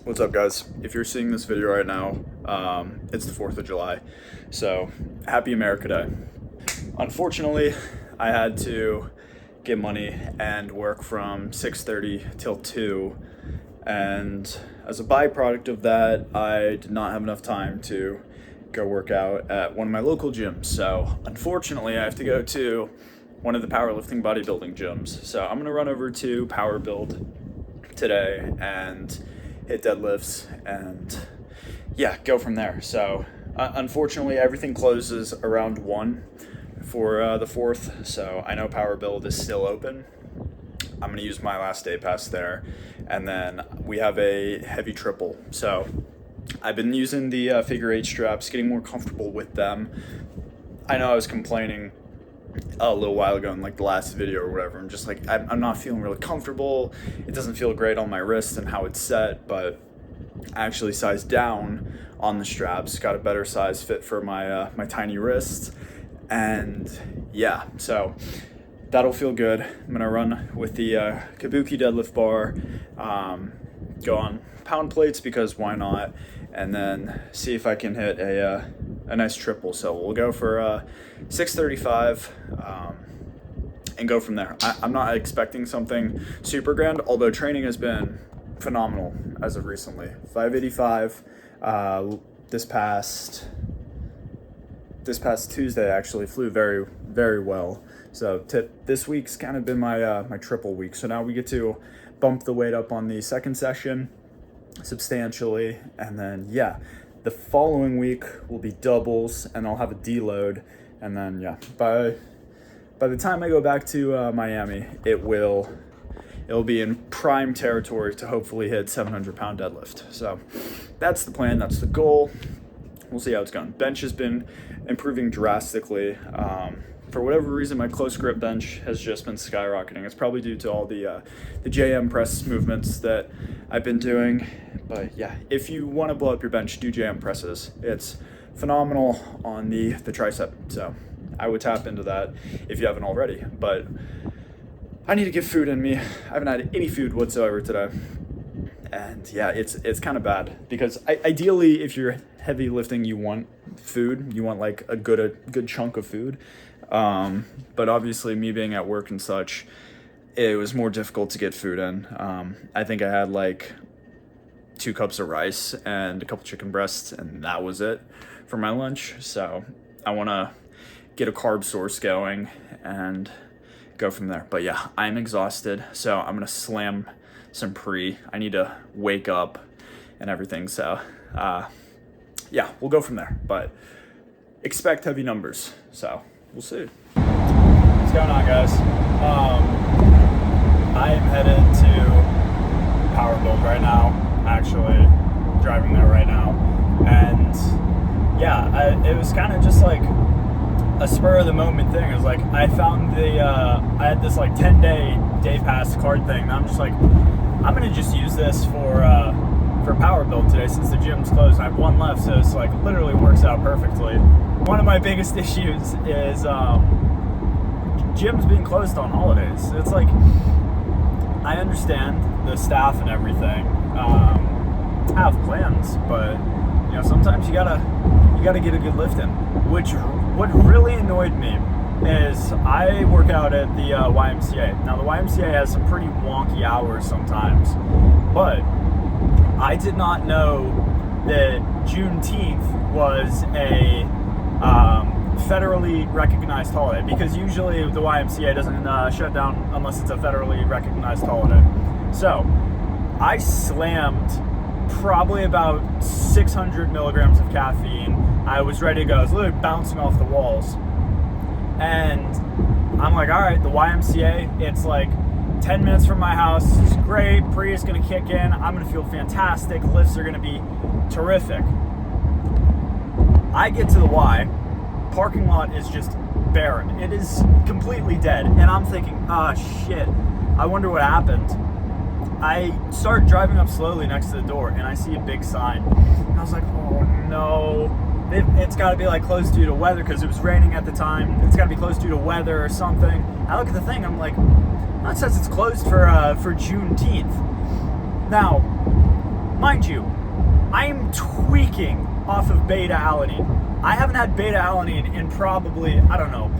What's up, guys? If you're seeing this video right now, it's the 4th of July, so happy America Day. Unfortunately, I had to get money and work from 6:30 till 2, and as a byproduct of that, I did not have enough time to go work out at one of my local gyms. So unfortunately, I have to go to one of the powerlifting bodybuilding gyms. So I'm gonna run over to Power Build today and hit deadlifts and go from there. So unfortunately, everything closes around 1 for the 4th, so I know Power Build is still open. I'm gonna use my last day pass there, and then we have a heavy triple. So I've been using the figure 8 straps, getting more comfortable with them. I know I was complaining a little while ago in like the last video or whatever. I'm just like, I'm not feeling really comfortable. It doesn't feel great on my wrist and how it's set, but I actually sized down on the straps, got a better size fit for my my tiny wrist, and yeah, so that'll feel good. I'm gonna run with the Kabuki deadlift bar, go on pound plates because why not, and then see if I can hit a nice triple. So we'll go for 635 and go from there. I'm not expecting something super grand, although training has been phenomenal as of recently. 585 this past Tuesday actually flew very well. So this week's kind of been my my triple week. So now we get to bump the weight up on the second session substantially, and then the following week will be doubles, and I'll have a deload, and then by the time I go back to Miami, it'll be in prime territory to hopefully hit 700-pound deadlift. So that's the plan, that's the goal. We'll see how it's going. Bench has been improving drastically. For whatever reason, my close grip bench has just been skyrocketing. It's probably due to all the JM press movements that I've been doing. But yeah, if you want to blow up your bench, do JM presses. It's phenomenal on the tricep. So I would tap into that if you haven't already. But I need to get food in me. I haven't had any food whatsoever today. And yeah, it's kind of bad because ideally, if you're heavy lifting, you want food. You want like a good chunk of food. But obviously, me being at work and such, it was more difficult to get food in. I think I had like 2 cups of rice and a couple chicken breasts, and that was it for my lunch. So I want to get a carb source going and go from there. But yeah, I'm exhausted, so I'm gonna slam some pre. I need to wake up and everything. So we'll go from there. But expect heavy numbers. So we'll see. What's going on, guys? I am headed to Power Build right now. Actually, driving there right now, and it was kind of just like a spur of the moment thing. It was like I found I had this like 10-day pass card thing, and I'm just like, I'm gonna just use this for Power Build today since the gym's closed. I have 1 left, so it's like literally works out perfectly. One of my biggest issues is gyms being closed on holidays. It's like, I understand the staff and everything have plans, but sometimes you gotta get a good lift in. What really annoyed me is I work out at the YMCA. Now the YMCA has some pretty wonky hours sometimes, but I did not know that Juneteenth was a federally recognized holiday, because usually the YMCA doesn't shut down unless it's a federally recognized holiday. So I slammed probably about 600 milligrams of caffeine. I was ready to go. I was literally bouncing off the walls. And I'm like, all right, the YMCA, it's like 10 minutes from my house. It's great. Pre is going to kick in. I'm going to feel fantastic. Lifts are going to be terrific. I get to the Y. Parking lot is just barren. It is completely dead. And I'm thinking, shit, I wonder what happened. I start driving up slowly next to the door, and I see a big sign. And I was like, oh no. It's got to be like closed due to weather, because it was raining at the time. It's got to be closed due to weather or something. I look at the thing, I'm like, that says it's closed for Juneteenth. Now, mind you, I am tweaking off of beta-alanine. I haven't had beta-alanine in probably, I don't know,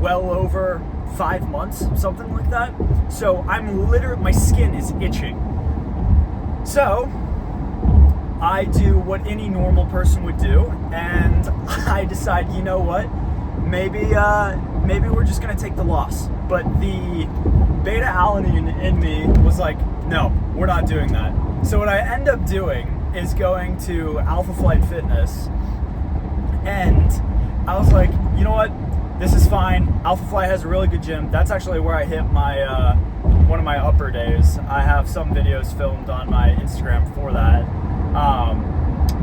well over 5 months, something like that. So I'm literally, my skin is itching. So I do what any normal person would do, and I decide, you know what, maybe we're just gonna take the loss. But the beta-alanine in me was like, no, we're not doing that. So what I end up doing is going to Alpha Flight Fitness, and I was like, you know what, this is fine. Alpha Flight has a really good gym. That's actually where I hit my one of my upper days. I have some videos filmed on my Instagram for that.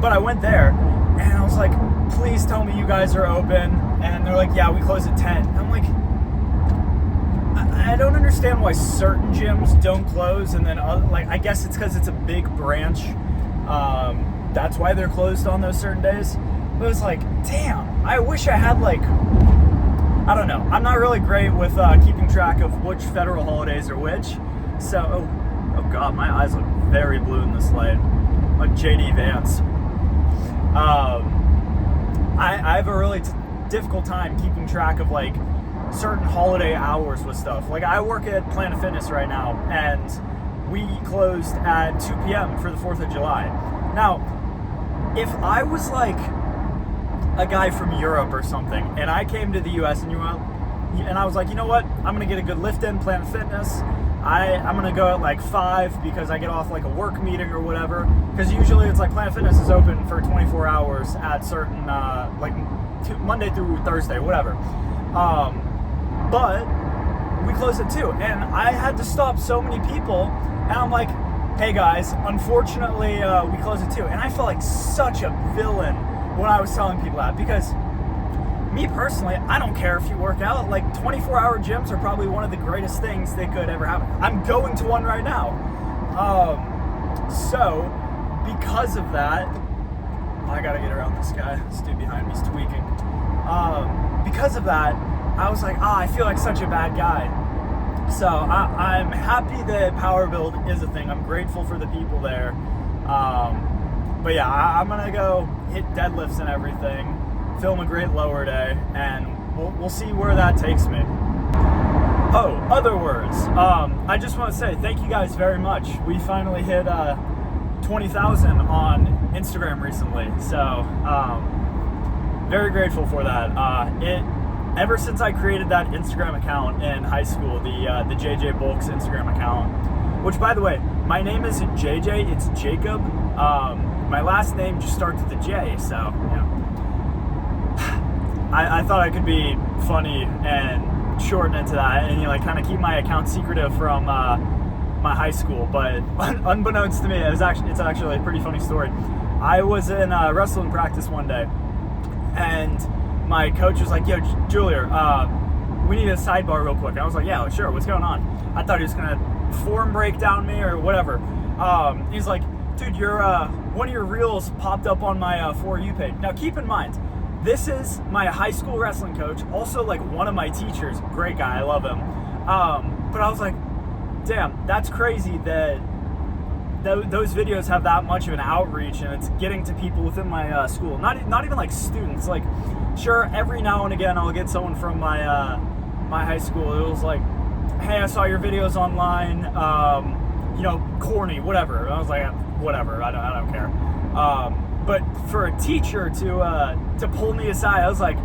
But I went there, and I was like, please tell me you guys are open. And they're like, yeah, we close at 10. I'm like, I don't understand why certain gyms don't close, and then like, I guess it's because it's a big branch. That's why they're closed on those certain days. But it's like, damn, I wish I had, like, I don't know. I'm not really great with keeping track of which federal holidays are which. So, oh god, my eyes look very blue in this light, like JD Vance. I have a really difficult time keeping track of, like, certain holiday hours with stuff. Like, I work at Planet Fitness right now, and we closed at 2 p.m. for the 4th of July. Now, if I was like a guy from Europe or something, and I came to the US and I was like, you know what, I'm gonna get a good lift in Planet Fitness. I'm gonna go at like 5 because I get off like a work meeting or whatever, because usually it's like Planet Fitness is open for 24 hours at certain like Monday through Thursday, whatever. But we closed at 2, and I had to stop so many people, and I'm like, hey guys, unfortunately we closed at 2, and I felt like such a villain when I was telling people that, because me personally, I don't care if you work out. Like, 24-hour gyms are probably one of the greatest things that could ever happen. I'm going to one right now. So because of that, I gotta get around this guy. This dude behind me is tweaking. Because of that, I was like, I feel like such a bad guy. So I'm happy that Power Build is a thing. I'm grateful for the people there. But yeah, I'm gonna go hit deadlifts and everything, film a great lower day, and we'll see where that takes me. Oh, other words. I just want to say thank you guys very much. We finally hit 20,000 on Instagram recently, so very grateful for that. Ever since I created that Instagram account in high school, the JJ Bulks Instagram account, which, by the way, my name isn't JJ, it's Jacob. My last name just starts with a J, so, you know. I thought I could be funny and shorten it to that, and, you know, like, kind of keep my account secretive from my high school. But unbeknownst to me, it's actually a pretty funny story. I was in wrestling practice one day, and my coach was like, yo, Julia, we need a sidebar real quick. And I was like, yeah, sure, what's going on? I thought he was gonna form break down me or whatever. He's like, dude, one of your reels popped up on my For You page. Now, keep in mind, this is my high school wrestling coach, also like one of my teachers. Great guy, I love him. But I was like, damn, that's crazy that those videos have that much of an outreach, and it's getting to people within my school. Not even like students. Like, sure, every now and again I'll get someone from my my high school. It was like, hey, I saw your videos online. You know, corny, whatever. I was like, whatever. I don't care. But for a teacher to pull me aside, I was like,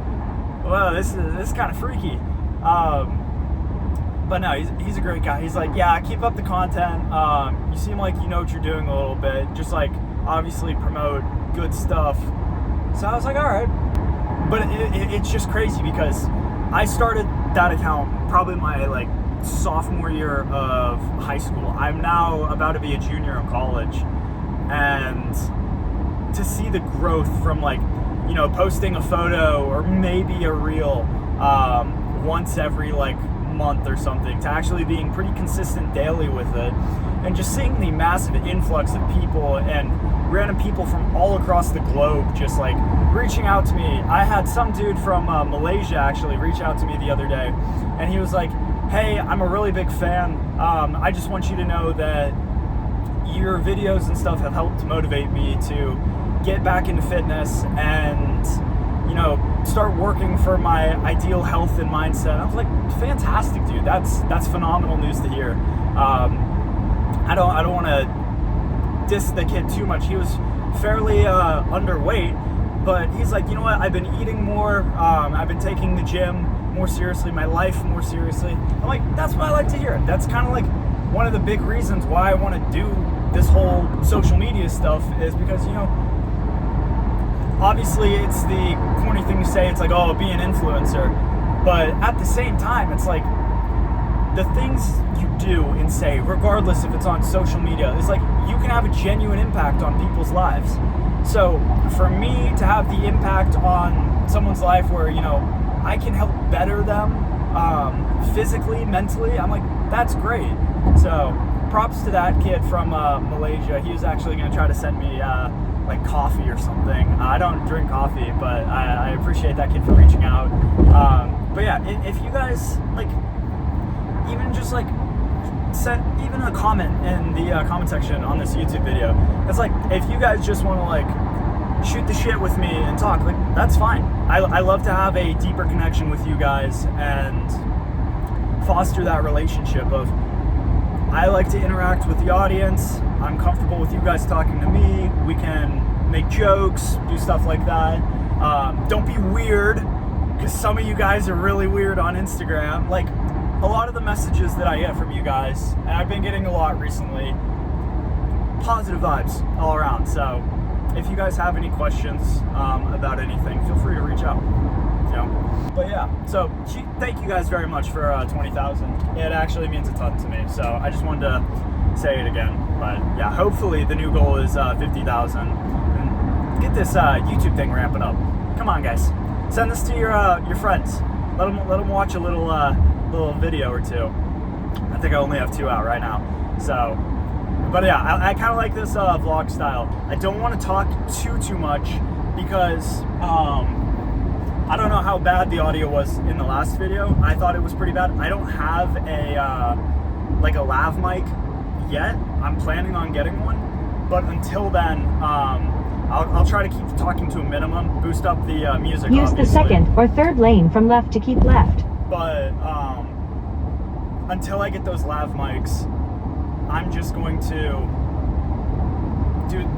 well, this is kind of freaky. But no, he's a great guy. He's like, yeah, keep up the content. You seem like you know what you're doing a little bit. Just like, obviously promote good stuff. So I was like, all right. But it's just crazy because I started that account probably my like sophomore year of high school. I'm now about to be a junior in college, and to see the growth from, like, you know, posting a photo or maybe a reel once every like month or something, to actually being pretty consistent daily with it, and just seeing the massive influx of people and random people from all across the globe just like reaching out to me. I had some dude from Malaysia actually reach out to me the other day, and he was like, hey, I'm a really big fan. I just want you to know that your videos and stuff have helped motivate me to get back into fitness and, you know, start working for my ideal health and mindset. I was like, fantastic, dude. That's phenomenal news to hear. I don't want to diss the kid too much. He was fairly underweight, but he's like, you know what? I've been eating more. I've been taking the gym more seriously, my life more seriously. I'm like, that's what I like to hear. That's kind of like one of the big reasons why I want to do this whole social media stuff, is because, you know, obviously it's the corny thing to say. It's like, oh, be an influencer. But at the same time, it's like the things you do and say, regardless if it's on social media, is like you can have a genuine impact on people's lives. So for me to have the impact on someone's life where, you know, I can help better them physically, mentally, I'm like, that's great. So props to that kid from Malaysia. He was actually going to try to send me like coffee or something. I don't drink coffee, but I appreciate that kid for reaching out. But yeah, if you guys, like, even just like send even a comment in the comment section on this YouTube video. It's like, if you guys just want to like shoot the shit with me and talk, like, that's fine. I love to have a deeper connection with you guys and foster that relationship of, I like to interact with the audience. I'm comfortable with you guys talking to me. We can make jokes, do stuff like that. Don't be weird, because some of you guys are really weird on Instagram. Like, a lot of the messages that I get from you guys, and I've been getting a lot recently, positive vibes all around. So if you guys have any questions about anything, feel free to reach out. You know? But yeah, so thank you guys very much for 20,000. It actually means a ton to me. So I just wanted to say it again. But yeah, hopefully the new goal is 50,000. And get this YouTube thing ramping up. Come on, guys. Send this to your friends. Let them watch a little video or two. I think I only have 2 out right now. So, but yeah, I kind of like this vlog style. I don't want to talk too much because I don't know how bad the audio was in the last video. I thought it was pretty bad. I don't have a like a lav mic yet. I'm planning on getting one, but until then, I'll try to keep talking to a minimum, boost up the music. Use the second or third lane from left to keep left. But until I get those lav mics, I'm just going to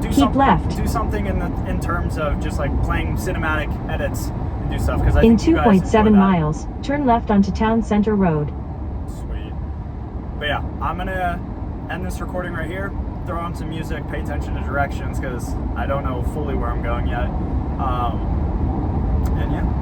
do something in terms of just like playing cinematic edits and do stuff. Because in 2.7 miles, turn left onto Town Center Road. Sweet. But yeah, I'm gonna end this recording right here. Throw on some music, pay attention to directions because I don't know fully where I'm going yet. And yeah.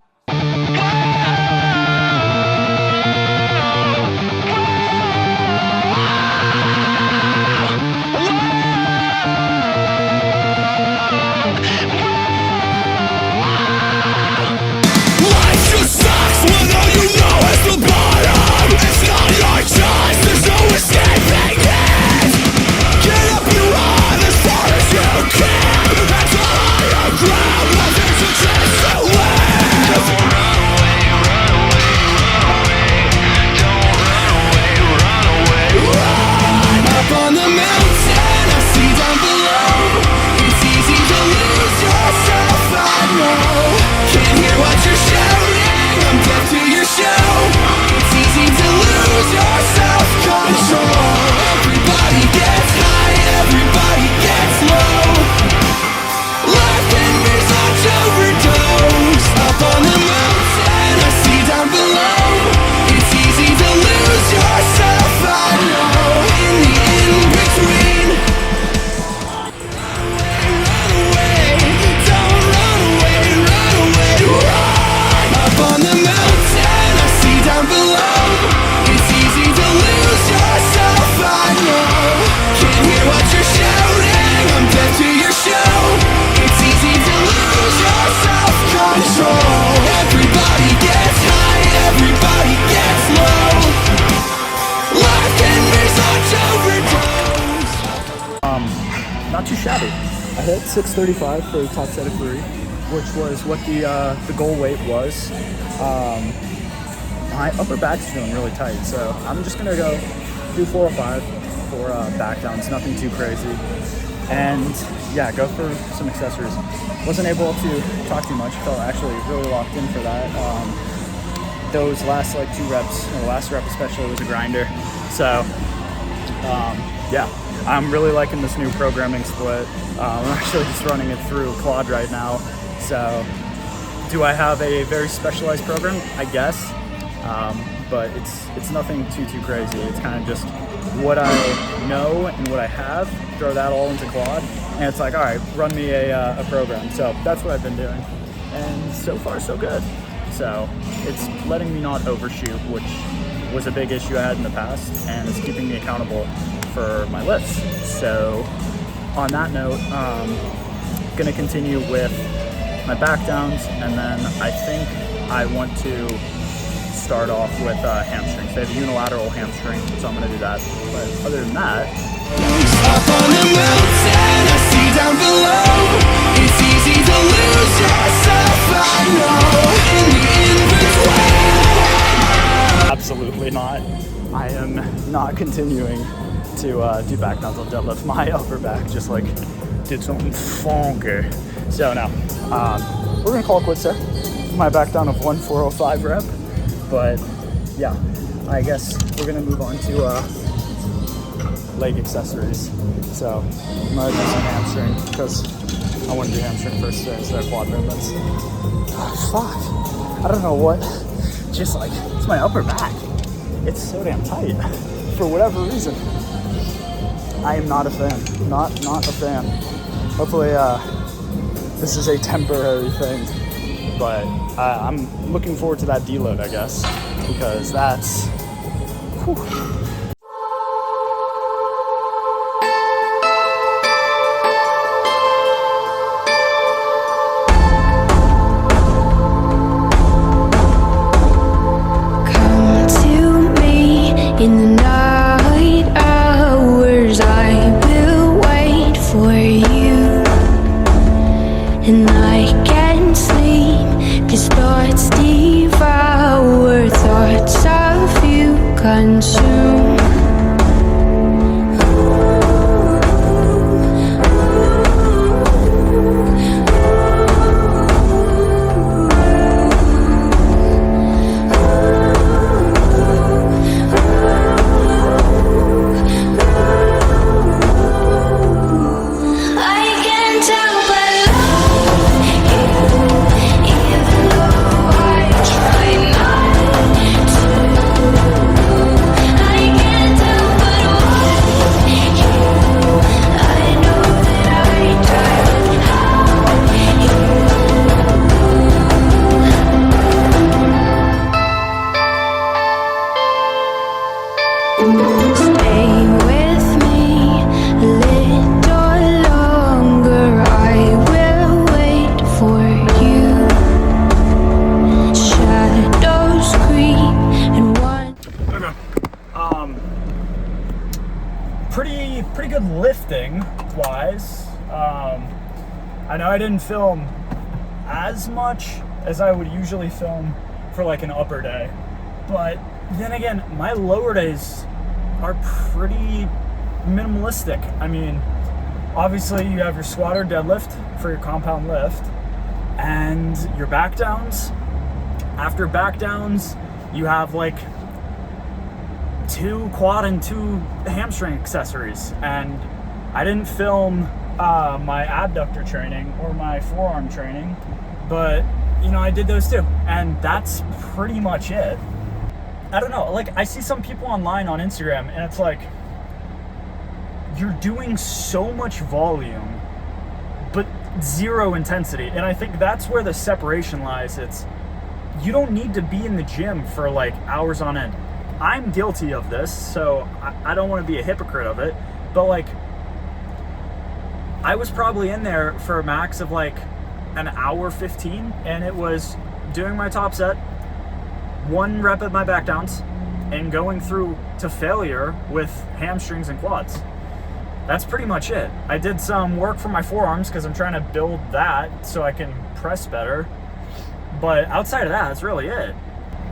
Not too shabby. I hit 635 for the top set of 3, which was what the goal weight was. My upper back's feeling really tight, so I'm just gonna go do 405. for back downs, nothing too crazy. And yeah, go for some accessories. Wasn't able to talk too much, felt actually really locked in for that. Those last like 2 reps, or the last rep especially, was a grinder. So yeah, I'm really liking this new programming split. I'm actually just running it through Quad right now. So do I have a very specialized program? I guess. But it's nothing too crazy. It's kind of just what I know and what I have, throw that all into Quad, and it's like, all right, run me a program. So that's what I've been doing, and so far so good. So it's letting me not overshoot, which was a big issue I had in the past, and it's keeping me accountable for my lifts. So on that note, gonna continue with my back downs, and then I think I want to start off with hamstrings. They have a unilateral hamstring, so I'm gonna do that. But other than that, up on the mountain, I see down below. It's easy to lose yourself, I know. In the in-between, absolutely not. I am not continuing to do back downs on deadlift. My upper back just like did something funky. So no, we're gonna call it quits there. My back down of 1,405 rep. But yeah, I guess we're gonna move on to leg accessories. So I'm gonna do some hamstring because I want to do hamstring first today instead of quad movements. Oh, fuck, I don't know what, just like, it's my upper back. It's so damn tight for whatever reason. I am not a fan, not a fan. Hopefully this is a temporary thing. But I'm looking forward to that deload, I guess, because that's, whew. come to me in the night hours. I will wait for you, and I can't sleep. 'Cause thoughts devour, thoughts of you consume. Stay with me a little longer. I will wait for you. Shadows creep and one. Okay. Pretty good lifting wise. I know I didn't film as much as I would usually film for like an upper day, but then again, my lower days are pretty minimalistic. I mean, obviously you have your squat or deadlift for your compound lift, and your back downs. After back downs, you have like 2 quad and 2 hamstring accessories. And I didn't film my abductor training or my forearm training, but you know, I did those too, and that's pretty much it. I don't know, like I see some people online on Instagram and it's like, you're doing so much volume but 0 intensity, and I think that's where the separation lies. It's, you don't need to be in the gym for like hours on end. I'm guilty of this, so I don't want to be a hypocrite of it, but like I was probably in there for a max of like an hour 15, and it was doing my top set, 1 rep at my back downs, and going through to failure with hamstrings and quads. That's pretty much it. I did some work for my forearms because I'm trying to build that so I can press better, but outside of that, that's really it.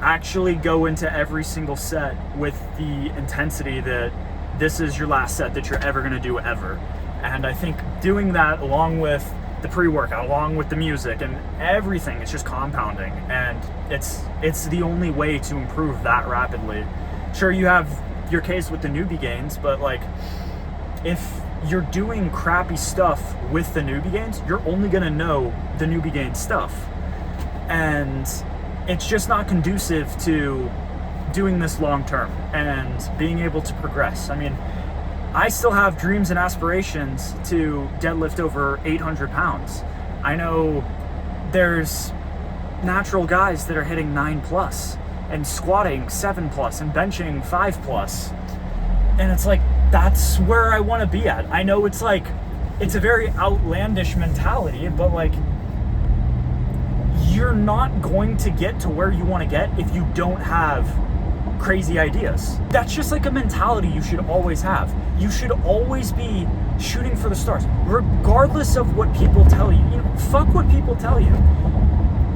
Actually go into every single set with the intensity that this is your last set that you're ever going to do ever. And I think doing that along with the pre-workout, along with the music and everything, it's just compounding, and it's the only way to improve that rapidly. Sure, you have your case with the newbie gains, but like, if you're doing crappy stuff with the newbie gains, you're only going to know the newbie gain stuff, and it's just not conducive to doing this long term and being able to progress. I mean, I still have dreams and aspirations to deadlift over 800 pounds. I know there's natural guys that are hitting 9+ and squatting 7+ and benching 5+. And it's like, that's where I want to be at. I know it's like, it's a very outlandish mentality, but like, you're not going to get to where you want to get if you don't have crazy ideas. That's just like a mentality you should always have. You should always be shooting for the stars, regardless of what people tell you. You know, fuck what people tell you.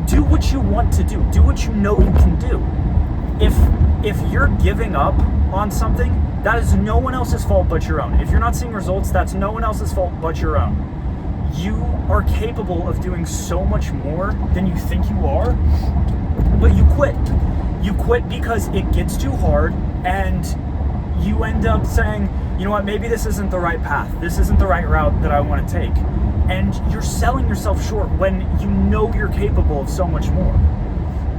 Do what you want to do. Do what you know you can do. If you're giving up on something, that is no one else's fault but your own. If you're not seeing results, that's no one else's fault but your own. You are capable of doing so much more than you think you are, but you quit. You quit because it gets too hard, and you end up saying, you know what, maybe this isn't the right path. This isn't the right route that I want to take. And you're selling yourself short when you know you're capable of so much more.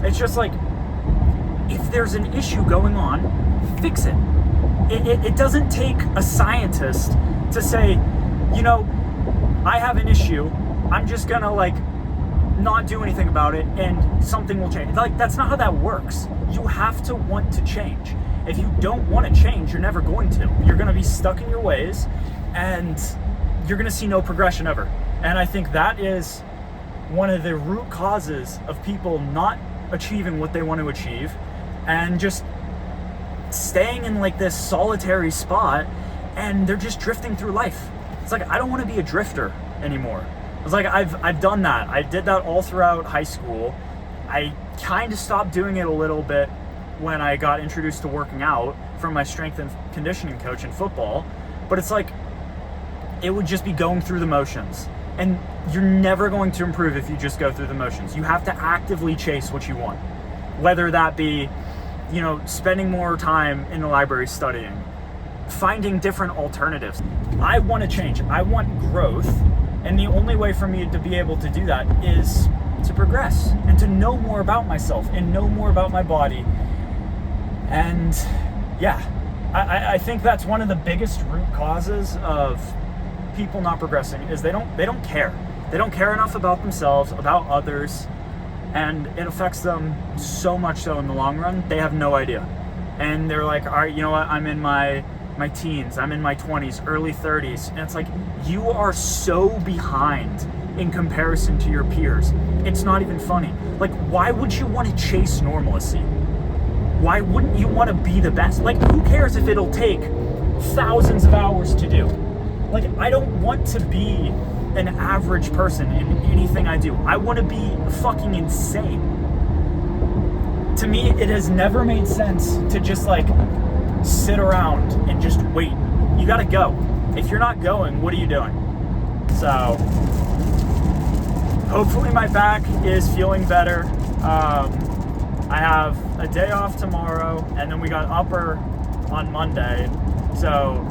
It's just like, if there's an issue going on, fix it. It doesn't take a scientist to say, you know, I have an issue, I'm just gonna like not do anything about it and something will change. Like, that's not how that works. You have to want to change. If you don't want to change, you're never going to. You're gonna be stuck in your ways, and you're gonna see no progression ever. And I think that is one of the root causes of people not achieving what they want to achieve and just staying in like this solitary spot, and they're just drifting through life. It's like, I don't want to be a drifter anymore. It's like, I've done that. I did that all throughout high school. I kind of stopped doing it a little bit when I got introduced to working out from my strength and conditioning coach in football. But it's like, it would just be going through the motions. And you're never going to improve if you just go through the motions. You have to actively chase what you want. Whether that be, you know, spending more time in the library studying, finding different alternatives. I want to change. I want growth. And the only way for me to be able to do that is to progress and to know more about myself and know more about my body. And yeah, I think that's one of the biggest root causes of people not progressing, is they don't care. They don't care enough about themselves, about others, and it affects them so much so in the long run, they have no idea. And they're like, all right, you know what, I'm in my teens, I'm in my 20s, early 30s, and it's like, you are so behind in comparison to your peers. It's not even funny. Like, why would you want to chase normalcy? Why wouldn't you want to be the best? Like, who cares if it'll take thousands of hours to do? Like, I don't want to be an average person in anything I do. I want to be fucking insane. To me, it has never made sense to just like sit around and just wait. You gotta go. If you're not going, what are you doing? So hopefully my back is feeling better. I have a day off tomorrow, and then we got upper on Monday. So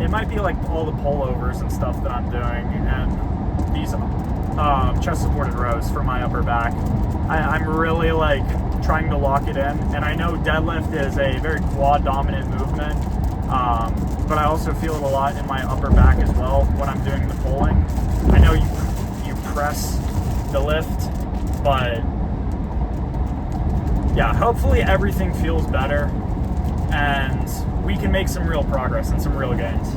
it might be like all the pullovers and stuff that I'm doing, and these chest supported rows for my upper back. I'm really like trying to lock it in, and I know deadlift is a very quad dominant movement, but I also feel it a lot in my upper back as well when I'm doing the pulling. I know you press the lift, but yeah, hopefully everything feels better and we can make some real progress and some real gains.